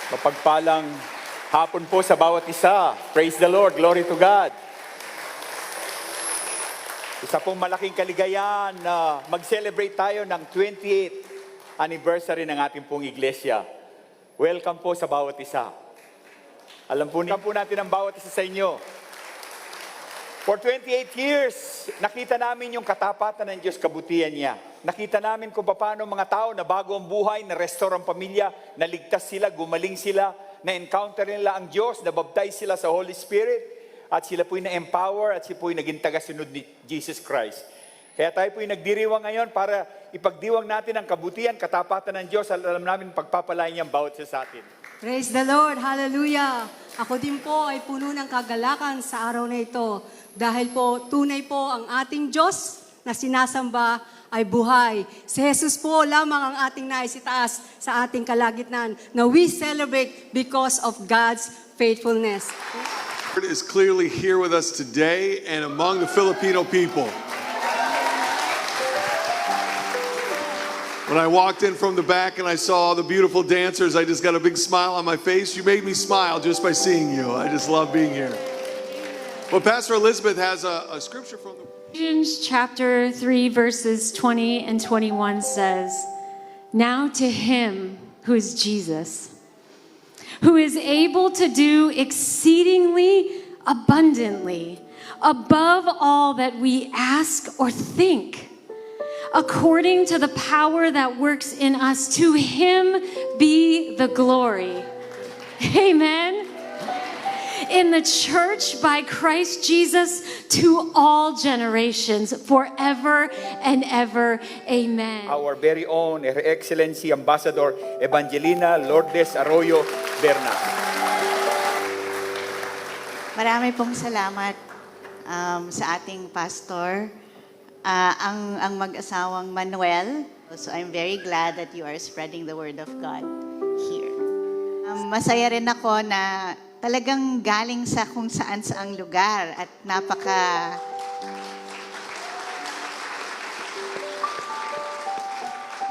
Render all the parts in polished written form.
Mapagpalang hapon po sa bawat isa. Praise the Lord. Glory to God. Isa pong malaking kaligayahan na mag-celebrate tayo ng 28th anniversary ng ating pong iglesia. Welcome po sa bawat isa. Alam po natin ang bawat isa sa inyo. For 28 years, nakita namin yung katapatan ng Diyos, kabutihan niya. Nakita namin kung paano mga tao na bago ang buhay, na-restore ang pamilya, naligtas sila, gumaling sila, na-encounter nila ang Diyos, na-baptize sila sa Holy Spirit, at sila po'y na-empower, at sila po'y naging tagasunod ni Jesus Christ. Kaya tayo po'y nagdiriwang ngayon para ipagdiwang natin ang kabutihan, katapatan ng Diyos, alam namin pagpapalain niya ang bawat isa sa atin. Praise the Lord! Hallelujah! Ako din po ay puno ng kagalakan sa araw na ito. Dahil po, tunay po ang ating Diyos na sinasamba ay buhay. Si Jesus po lamang ang ating naisitaas sa ating kalagitnaan na we celebrate because of God's faithfulness. The Lord is clearly here with us today and among the Filipino people. When I walked in from the back and I saw the beautiful dancers, I just got a big smile on my face. You made me smile just by seeing you. I just love being here. Well, Pastor Elizabeth has a scripture from the... Ephesians chapter 3, verses 20 and 21 says, "Now to him who is Jesus, who is able to do exceedingly abundantly above all that we ask or think, according to the power that works in us, to him be the glory." Amen. In the church by Christ Jesus to all generations, forever and ever. Amen. Our very own Her Excellency Ambassador Evangelina Lourdes Arroyo Berna. Marami pong salamat sa ating pastor, ang mag-asawang Manuel. So I'm very glad that you are spreading the word of God here. Masaya rin ako na talagang galing sa kung saan-saang lugar at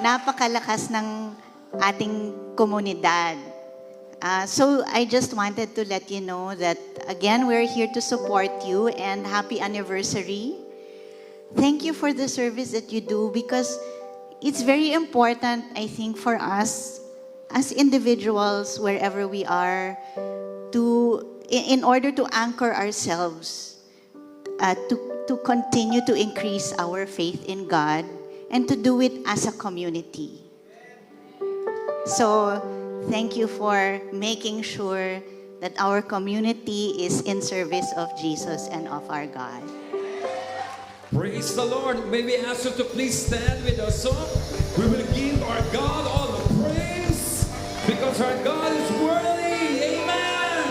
napakalakas ng ating komunidad. So I just wanted to let you know that again, we're here to support you and happy anniversary. Thank you for the service that you do because it's very important, I think, for us as individuals, wherever we are, in order to anchor ourselves, to continue to increase our faith in God, and to do it as a community. So, thank you for making sure that our community is in service of Jesus and of our God. Praise the Lord. May we ask you to please stand with us. So we will give our God all the praise because our God is worthy. Amen.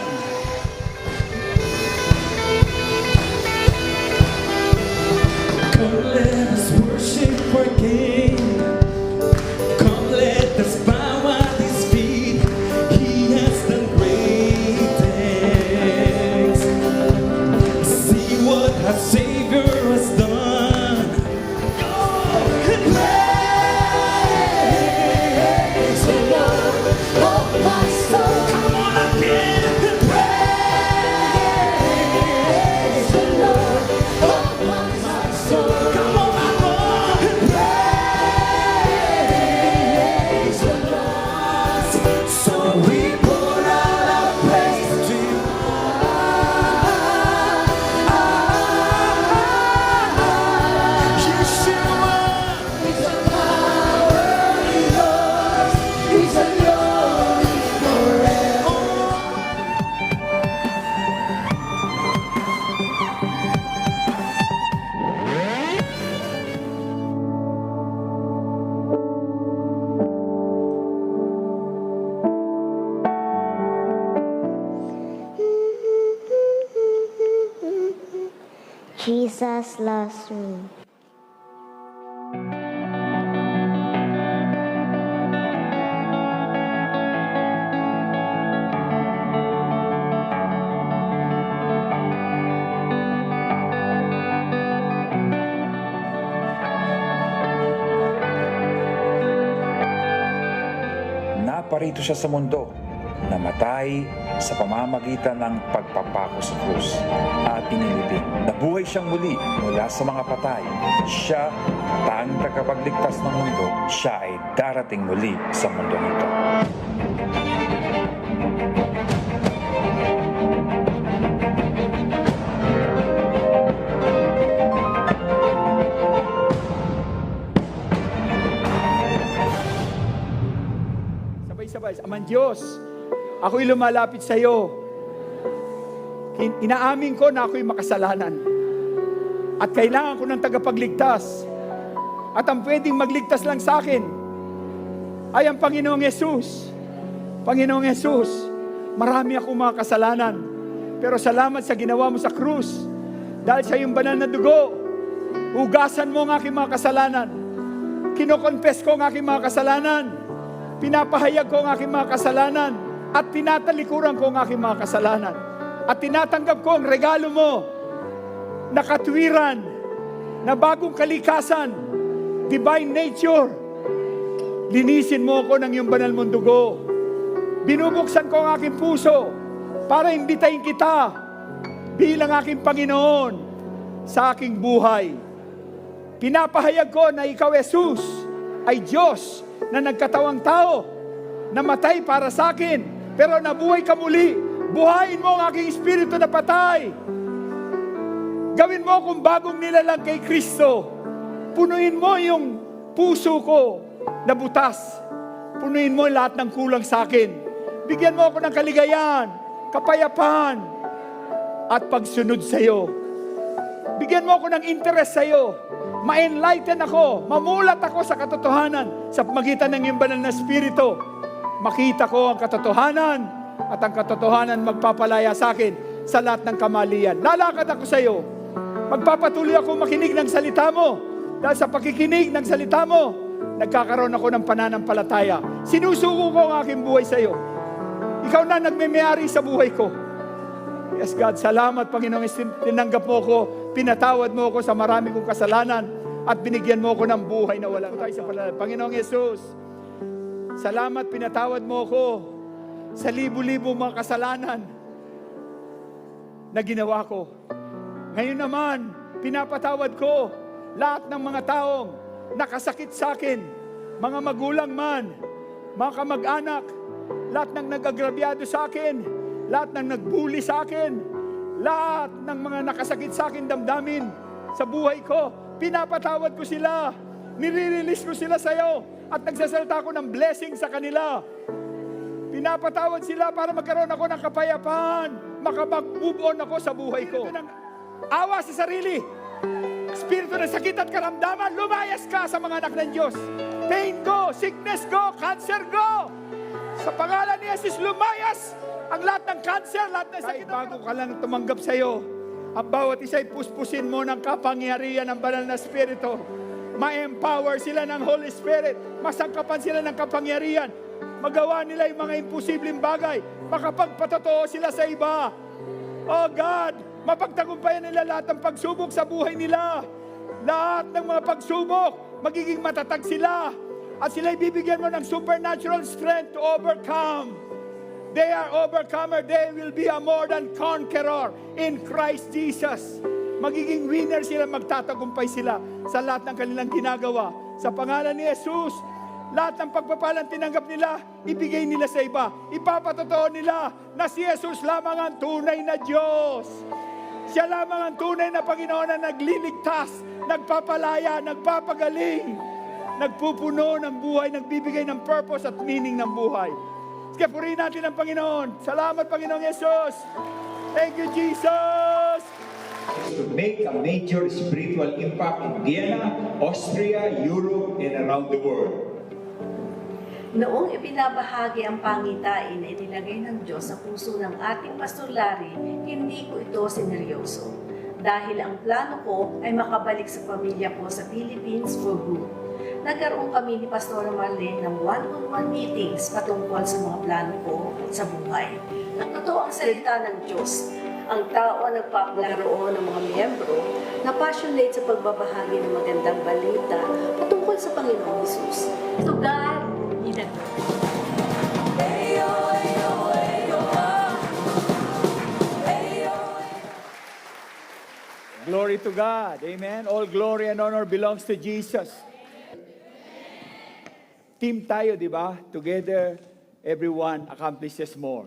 Come, let us worship our King. Come, let us bow at His feet. He has done great things. See what our Savior has done. Oh, and praise the Lord, oh my soul. Come on again, and praise the Lord, oh my soul. Come on, my Lord, and praise the Lord. So we put out our praise to you. Yeshua, He's the power in yours. He's the glory forever. Jesus loves me. Naparito siya sa mundo namatay sa pamamagitan ng pagpapako sa krus at inilibing. Nabuhay siyang muli mula sa mga patay. Siya, tanging tagapagligtas ng mundo, siya ay darating muli sa mundo nito. Sabay-sabay, Amang Diyos, ako'y lumalapit sa iyo. Inaamin ko na ako'y makasalanan. At kailangan ko ng tagapagligtas. At ang pwedeng magligtas lang sa akin ay ang Panginoong Yesus. Panginoong Yesus, marami akong mga kasalanan. Pero salamat sa ginawa mo sa krus. Dahil sa iyong banal na dugo, hugasan mo ang aking mga kasalanan. Kinokonfess ko ang aking mga kasalanan. Pinapahayag ko ang aking mga kasalanan. At tinatalikuran ko ang aking mga kasalanan. At tinatanggap ko ang regalo mo na katwiran, na bagong kalikasan, divine nature. Linisin mo ako ng iyong banal mong dugo. Binubuksan ko ang aking puso para imbitahin kita bilang aking Panginoon sa aking buhay. Pinapahayag ko na ikaw, Jesus, ay Diyos na nagkatawang tao, namatay para sa akin, pero nabuhay ka muli. Buhayin mo ang aking espiritu na patay. Gawin mo akong bagong nilalang kay Kristo. Punuin mo yung puso ko na butas. Punuin mo lahat ng kulang sa akin. Bigyan mo ako ng kaligayahan, kapayapaan, at pagsunod sa iyo. Bigyan mo ako ng interest sa iyo. Ma-enlighten ako, mamulat ako sa katotohanan sa pamagitan ng iyong banal na espiritu. Makita ko ang katotohanan at ang katotohanan magpapalaya sa akin sa lahat ng kamalian. Lalakad ako sa iyo. Magpapatuloy ako makinig ng salita mo. Dahil sa pakikinig ng salita mo, nagkakaroon ako ng pananampalataya. Sinusuko ko ang aking buhay sa iyo. Ikaw na nagmemayari sa buhay ko. Yes, God, salamat, Panginoon. Tinanggap mo ko, pinatawad mo ko sa marami kong kasalanan at binigyan mo ko ng buhay na walang hanggan. Panginoong Yesus, salamat, pinatawad mo ko sa libu-libu mga kasalanan na ginawa ko. Ngayon naman, pinapatawad ko lahat ng mga taong nakasakit sa akin, mga magulang man, mga kamag-anak, lahat ng nag-agrabyado sa akin, lahat ng nag-bully sa akin, lahat ng mga nakasakit sa akin damdamin sa buhay ko, pinapatawad ko sila, nire-release ko sila sa iyo, at nagsasalita ako ng blessing sa kanila. Pinapatawad sila para magkaroon ako ng kapayapaan, makapag-move on ako sa buhay ko. Awa sa sarili, espiritu ng sakit at karamdaman, lumayas ka sa mga anak ng Diyos. Pain go, sickness go, cancer go. Sa pangalan ni Jesus, lumayas ang lahat ng cancer, lahat ng sakit. Bago ka lang tumanggap sa iyo, ang bawat isa ay puspusin mo ng kapangyarihan ng banal na espiritu. Ma-empower sila ng Holy Spirit, masangkapan sila ng kapangyarihan, magawa nila yung mga imposibleng bagay, makapagpatotoo sila sa iba. Oh God, mapagtagumpayan nila lahat ng pagsubok sa buhay nila. Lahat ng mga pagsubok, magiging matatag sila. At sila'y bibigyan mo ng supernatural strength to overcome. They are overcomer. They will be a more than conqueror in Christ Jesus. Magiging winner sila, magtatagumpay sila sa lahat ng kanilang ginagawa. Sa pangalan ni Jesus, lahat ng pagpapalang tinanggap nila, ibigay nila sa iba. Ipapatotoo nila na si Jesus lamang ang tunay na Diyos. Siya lamang ang tunay na Panginoon na nagliligtas, nagpapalaya, nagpapagaling, nagpupuno ng buhay, nagbibigay ng purpose at meaning ng buhay. Kaya purihin natin ang Panginoon. Salamat, Panginoong Yesus. Thank you, Jesus. To make a major spiritual impact in Vienna, Austria, Europe, and around the world. Noong ibinabahagi ang pangitain na inilagay ng Diyos sa puso ng ating Pastor Larry, hindi ko ito sineryoso. Dahil ang plano ko ay makabalik sa pamilya ko sa Philippines for good. Nagkaroon kami ni Pastor Marlene ng one-on-one meetings patungkol sa mga plano ko sa buhay. Totoo ang salita ng Diyos. Ang tao ang nagpapalaroon ng mga miyembro na passionate sa pagbabahagi ng magandang balita patungkol sa Panginoong Hesus. To God, be the glory. to God. Amen. All glory and honor belongs to Jesus. Team tayo, di ba? Together, everyone accomplishes more.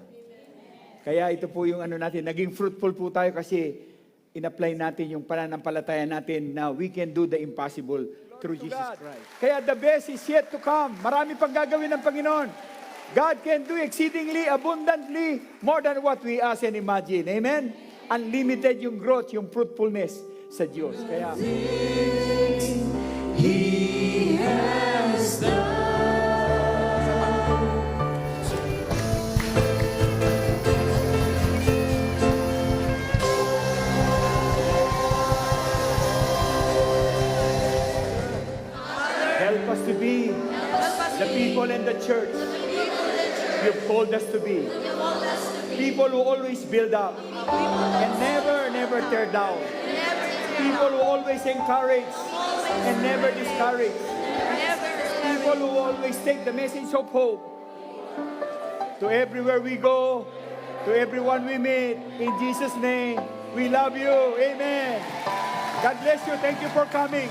Kaya ito po yung ano natin, naging fruitful po tayo kasi in-apply natin yung pananampalataya natin na we can do the impossible through Jesus Christ. Kaya the best is yet to come. Marami pang gagawin ng Panginoon. God can do exceedingly, abundantly, more than what we ask and imagine. Amen? Unlimited yung growth, yung fruitfulness sa Diyos. Kaya, He has done. help us to be the people in the church you've called us to be. People who always build up and never tear down. People who always encourage and never discourage. People who always take the message of hope to everywhere we go, to everyone we meet. In Jesus' name, we love you. Amen. God bless you. Thank you for coming.